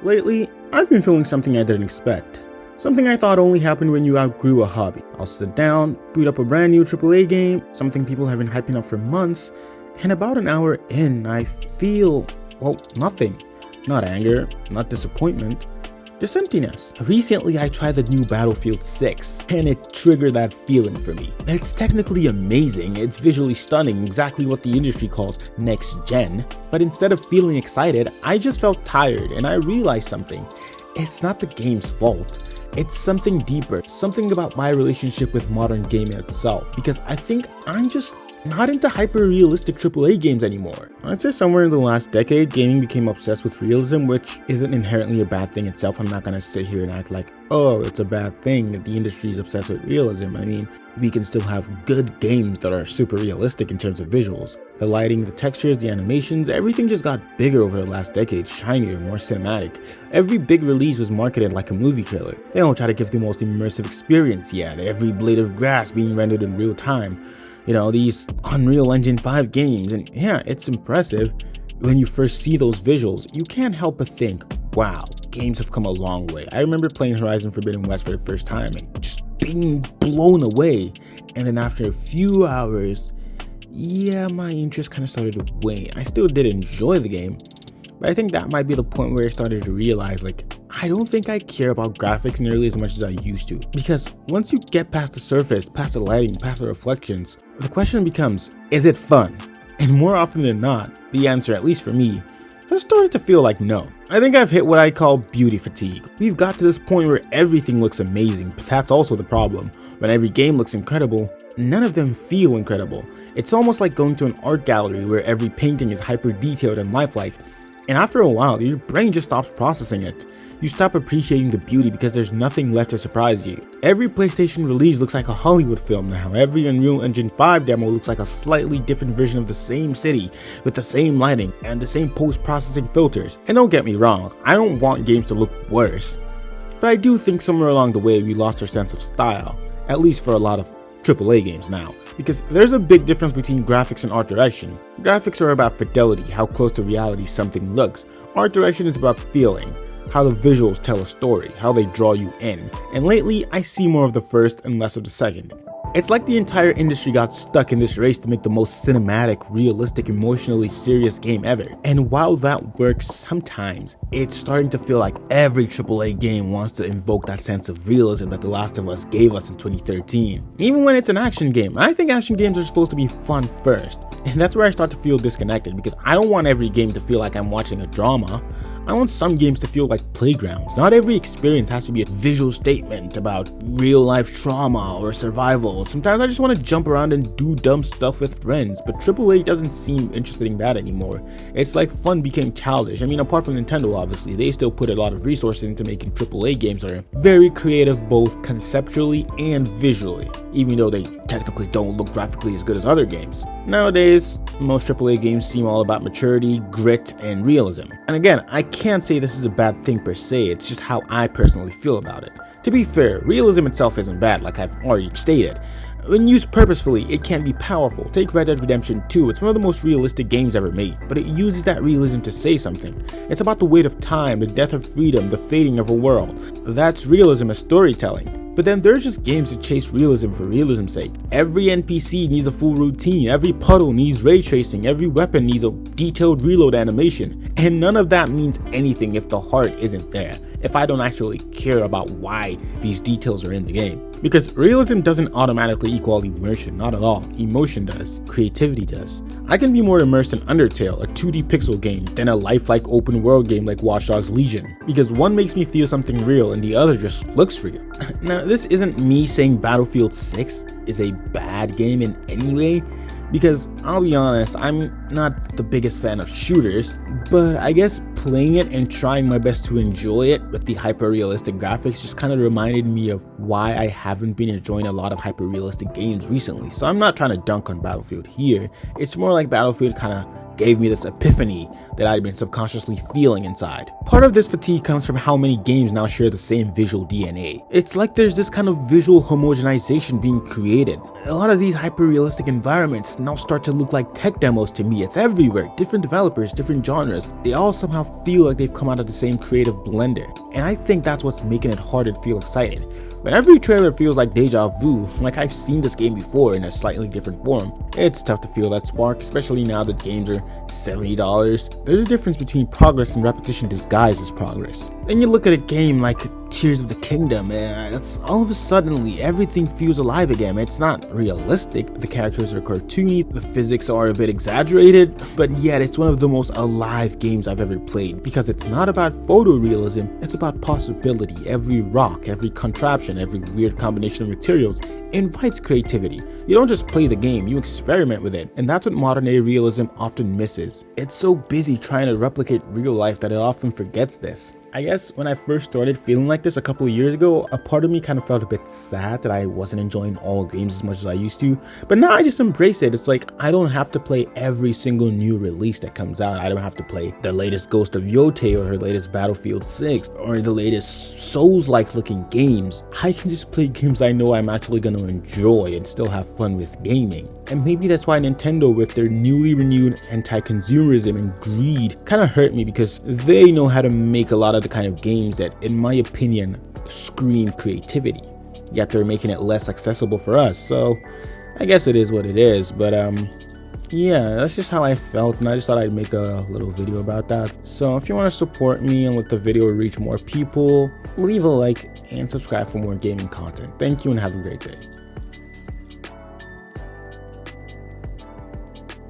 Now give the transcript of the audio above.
Lately, I've been feeling something I didn't expect. Something I thought only happened when you outgrew a hobby. I'll sit down, boot up a brand new AAA game, something people have been hyping up for months, and about an hour in, I feel, well, nothing. Not anger, not disappointment, just emptiness. Recently, I tried the new Battlefield 6, and it triggered that feeling for me. It's technically amazing, it's visually stunning, exactly what the industry calls next gen, but instead of feeling excited, I just felt tired, and I realized something. It's not the game's fault. It's something deeper, something about my relationship with modern gaming itself, because I think I'm just not into hyper-realistic AAA games anymore. I'd say somewhere in the last decade, gaming became obsessed with realism, which isn't inherently a bad thing itself. I'm not gonna sit here and act like, oh, it's a bad thing that the industry is obsessed with realism. I mean, we can still have good games that are super realistic in terms of visuals. The lighting, the textures, the animations, everything just got bigger over the last decade, shinier, more cinematic. Every big release was marketed like a movie trailer. They don't try to give the most immersive experience yet, every blade of grass being rendered in real time. You know, these Unreal Engine 5 games, and yeah, it's impressive. When you first see those visuals, you can't help but think, wow, games have come a long way. I remember playing Horizon Forbidden West for the first time and just being blown away. And then after a few hours, yeah, my interest kind of started to wane. I still did enjoy the game, but I think that might be the point where I started to realize, like, I don't think I care about graphics nearly as much as I used to. Because once you get past the surface, past the lighting, past the reflections, the question becomes, is it fun? And more often than not, the answer, at least for me, has started to feel like no. I think I've hit what I call beauty fatigue. We've got to this point where everything looks amazing, but that's also the problem. When every game looks incredible, none of them feel incredible. It's almost like going to an art gallery where every painting is hyper detailed and lifelike. And after a while, your brain just stops processing it. You stop appreciating the beauty because there's nothing left to surprise you. Every PlayStation release looks like a Hollywood film now. Every Unreal Engine 5 demo looks like a slightly different version of the same city, with the same lighting and the same post-processing filters. And don't get me wrong, I don't want games to look worse. But I do think somewhere along the way we lost our sense of style, at least for a lot of AAA games now, because there's a big difference between graphics and art direction. Graphics are about fidelity, how close to reality something looks. Art direction is about feeling, how the visuals tell a story, how they draw you in. And lately, I see more of the first and less of the second. It's like the entire industry got stuck in this race to make the most cinematic, realistic, emotionally serious game ever. And while that works sometimes, it's starting to feel like every AAA game wants to invoke that sense of realism that The Last of Us gave us in 2013. Even when it's an action game, I think action games are supposed to be fun first. And that's where I start to feel disconnected, because I don't want every game to feel like I'm watching a drama. I want some games to feel like playgrounds. Not every experience has to be a visual statement about real life trauma or survival. Sometimes I just want to jump around and do dumb stuff with friends, but AAA doesn't seem interested in that anymore. It's like fun became childish. I mean, apart from Nintendo, obviously, they still put a lot of resources into making AAA games that are very creative both conceptually and visually, even though they technically don't look graphically as good as other games. Nowadays, most AAA games seem all about maturity, grit, and realism. And again, I can't say this is a bad thing per se, it's just how I personally feel about it. To be fair, realism itself isn't bad, like I've already stated. When used purposefully, it can be powerful. Take Red Dead Redemption 2, it's one of the most realistic games ever made, but it uses that realism to say something. It's about the weight of time, the death of freedom, the fading of a world. That's realism as storytelling. But then there's just games that chase realism for realism's sake. Every NPC needs a full routine, every puddle needs ray tracing, every weapon needs a detailed reload animation. And none of that means anything if the heart isn't there, if I don't actually care about why these details are in the game. Because realism doesn't automatically equal immersion, not at all. Emotion does, creativity does. I can be more immersed in Undertale, a 2D pixel game, than a lifelike open world game like Watch Dogs Legion, because one makes me feel something real and the other just looks real. Now, this isn't me saying Battlefield 6 is a bad game in any way, because I'll be honest, I'm not the biggest fan of shooters, but I guess playing it and trying my best to enjoy it with the hyper-realistic graphics just kind of reminded me of why I haven't been enjoying a lot of hyper-realistic games recently. So I'm not trying to dunk on Battlefield here, it's more like Battlefield kind of gave me this epiphany that I'd been subconsciously feeling inside. Part of this fatigue comes from how many games now share the same visual DNA. It's like there's this kind of visual homogenization being created. A lot of these hyper-realistic environments now start to look like tech demos to me. It's everywhere. Different developers, different genres. They all somehow feel like they've come out of the same creative blender. And I think that's what's making it harder to feel excited. When every trailer feels like deja vu, like I've seen this game before in a slightly different form, it's tough to feel that spark, especially now that games are $70. There's a difference between progress and repetition disguised as progress. Then you look at a game like Tears of the Kingdom, and it's all of a sudden everything feels alive again. It's not realistic, the characters are cartoony, the physics are a bit exaggerated, but yet it's one of the most alive games I've ever played, because it's not about photorealism, it's about possibility. Every rock, every contraption, every weird combination of materials invites creativity. You don't just play the game, you experiment with it, and that's what modern day realism often misses. It's so busy trying to replicate real life that it often forgets this. I guess when I first started feeling like this a couple of years ago, a part of me kind of felt a bit sad that I wasn't enjoying all games as much as I used to, but now I just embrace it. It's like I don't have to play every single new release that comes out. I don't have to play the latest Ghost of Yotei or her latest Battlefield 6 or the latest Souls-like looking games. I can just play games I know I'm actually going to enjoy and still have fun with gaming. And maybe that's why Nintendo, with their newly renewed anti-consumerism and greed, kind of hurt me, because they know how to make a lot of the kind of games that, in my opinion, scream creativity. Yet they're making it less accessible for us, so I guess it is what it is. But yeah, that's just how I felt, and I just thought I'd make a little video about that. So if you want to support me and let the video reach more people, leave a like and subscribe for more gaming content. Thank you and have a great day.